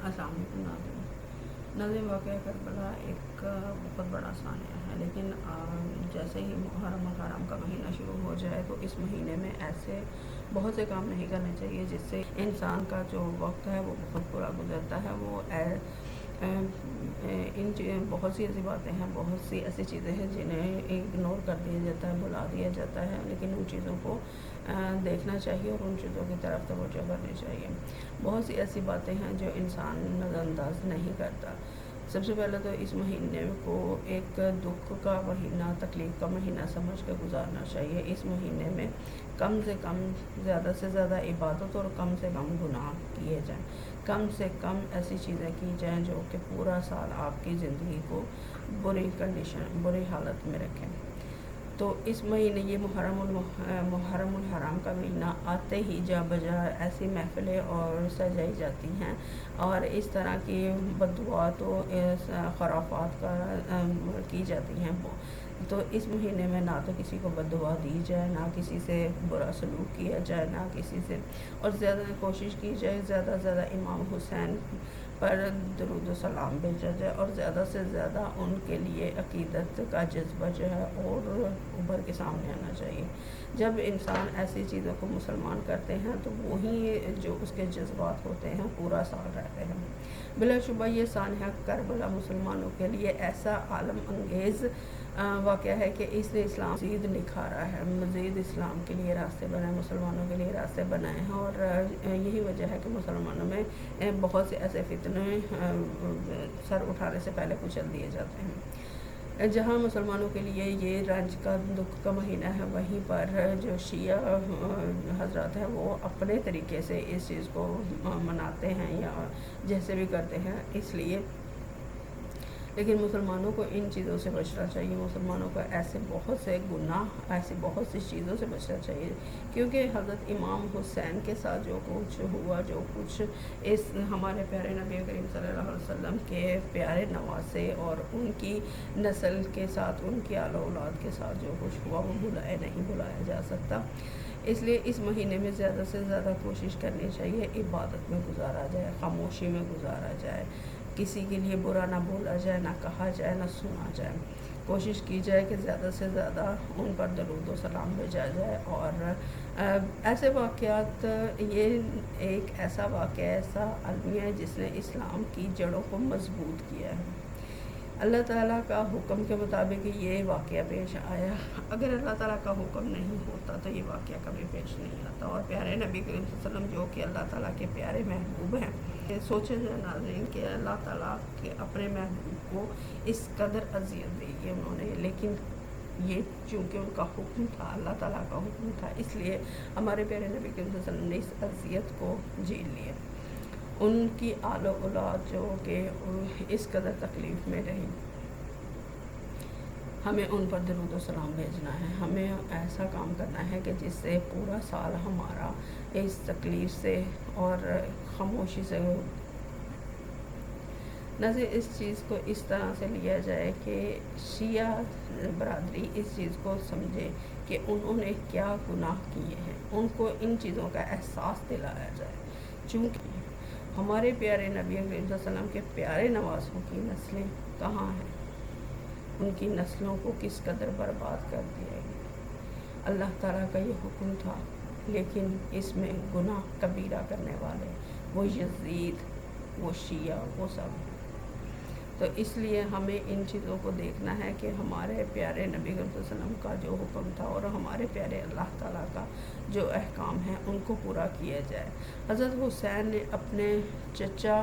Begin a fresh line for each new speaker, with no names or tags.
अस्सलाम वालेकुम नाज़रीन, वाक़या करबला एक बहुत बड़ा सानिया है, लेकिन जैसे ही मुहर्रम और हराम का महीना शुरू हो जाए तो इस महीने में ऐसे बहुत से काम नहीं करने चाहिए जिससे इंसान का जो वक्त है वो बहुत बुरा गुजरता है। वो बहुत सी ऐसी बातें हैं, बहुत सी ऐसी चीज़ें हैं जिन्हें इग्नोर कर दिया जाता है, भुला दिया जाता है, लेकिन उन चीज़ों को देखना चाहिए और उन चीज़ों की तरफ तवज्जो करनी चाहिए। बहुत सी ऐसी बातें हैं जो इंसान नज़रअंदाज नहीं करता। सबसे पहले तो इस महीने को एक दुख का महीना, तकलीफ़ का महीना समझ कर गुजारना चाहिए। इस महीने में कम से कम ज़्यादा से ज़्यादा इबादत और कम से कम गुनाह किए जाएं। कम से कम ऐसी चीज़ें की जाएं जो कि पूरा साल आपकी ज़िंदगी को बुरी हालत में रखें। तो इस महीने ये मुहर्रम हराम का महीना आते ही जा बजा ऐसी महफ़िलें और सजाई जाती हैं और इस तरह की बददुआत खराफात की जाती हैं। तो इस महीने में ना तो किसी को बददुआ दी जाए, ना किसी से बुरा सलूक किया जाए, ना किसी से, और ज़्यादा कोशिश की जाए ज़्यादा से ज़्यादा इमाम हुसैन पर दरूद व सलाम भेजा जाए और ज़्यादा से ज़्यादा उनके लिए अक़ीदत का जज्बा जो है और उभर के सामने आना चाहिए। जब इंसान ऐसी चीज़ों को मुसलमान करते हैं तो वही जो उसके जज्बात होते हैं पूरा साल रहते हैं। बिलाशुबा ये सानिया करबला मुसलमानों के लिए ऐसा आलम अंगेज़ वाक़या है कि इसने इस्लाम मज़ीद निखारा है, मज़ीद इस्लाम के लिए रास्ते बनाए, मुसलमानों के लिए रास्ते बनाए हैं। और यही वजह है कि मुसलमानों में बहुत से ऐसे फितने सर उठाने से पहले कुचल दिए जाते हैं। जहाँ मुसलमानों के लिए ये रंज का दुख का महीना है, वहीं पर जो शिया हजरत हैं वो अपने तरीके से इस चीज़ को मनाते हैं या जैसे भी करते हैं। इसलिए लेकिन मुसलमानों को इन चीज़ों से बचना चाहिए। मुसलमानों को ऐसे बहुत से गुनाह, ऐसी बहुत सी चीज़ों से बचना चाहिए, क्योंकि हज़रत इमाम हुसैन के साथ जो कुछ हुआ, जो कुछ इस हमारे प्यारे नबी करीम सल्लल्लाहु अलैहि वसल्लम के प्यारे नवासे और उनकी नस्ल के साथ, उनकी आला औलाद के साथ जो कुछ हुआ वो नहीं भुलाया जा सकता। इसलिए इस महीने में ज़्यादा से ज़्यादा कोशिश करनी चाहिए इबादत में गुजारा जाए, खामोशी में गुजारा जाए, किसी के लिए बुरा ना बोला जाए, ना कहा जाए, ना सुना जाए। कोशिश की जाए कि ज़्यादा से ज़्यादा उन पर दरूद व सलाम भेजा जाए। और ऐसे वाक़यात, ये एक ऐसा वाक़या, ऐसा अलमिया है जिसने इस्लाम की जड़ों को मजबूत किया है। अल्लाह ताला का हुक्म के मुताबिक ये वाक़या पेश आया। अगर अल्लाह ताला का हुक्म नहीं होता तो ये वाक़या कभी पेश नहीं आता। और प्यारे नबी करीम सल्लल्लाहु अलैहि वसल्लम जो कि अल्लाह ताला के प्यारे महबूब हैं, सोचे जाए नाज़रीन कि अल्लाह ताला के अपने महबूब को इस कदर अज़ियत दी है उन्होंने, लेकिन ये चूँकि उनका हुक्म था, अल्लाह ताला का हुक्म था, इसलिए हमारे प्यारे नबी करीम सल्लल्लाहु अलैहि वसल्लम ने इस अज़ियत को झेल लिया। उनकी आलो औलाद जो कि इस कदर तकलीफ़ में रही, हमें उन पर दरूद व सलाम भेजना है। हमें ऐसा काम करना है कि जिससे पूरा साल हमारा इस तकलीफ़ से और ख़ामोशी से नज़र इस चीज़ को इस तरह से लिया जाए कि शिया बरादरी इस चीज़ को समझे कि उन्होंने क्या गुनाह किए हैं, उनको इन चीज़ों का एहसास दिलाया जाए। चूँकि हमारे प्यारे नबी करीम सल्लल्लाहु अलैहि वसल्लम के प्यारे नवासों की नस्लें कहाँ हैं, उनकी नस्लों को किस कदर बर्बाद कर दिया गया। अल्लाह ताला का ये हुक्म था, लेकिन इसमें गुनाह कबीरा करने वाले वो यज़ीद, वो शिया, वो सब। तो इसलिए हमें इन चीज़ों को देखना है कि हमारे प्यारे नबी करीम सल्लल्लाहु अलैहि वसल्लम का जो हुक्म था और हमारे प्यारे अल्लाह ताला का जो अहकाम है उनको पूरा किया जाए। हज़रत हुसैन ने अपने चचा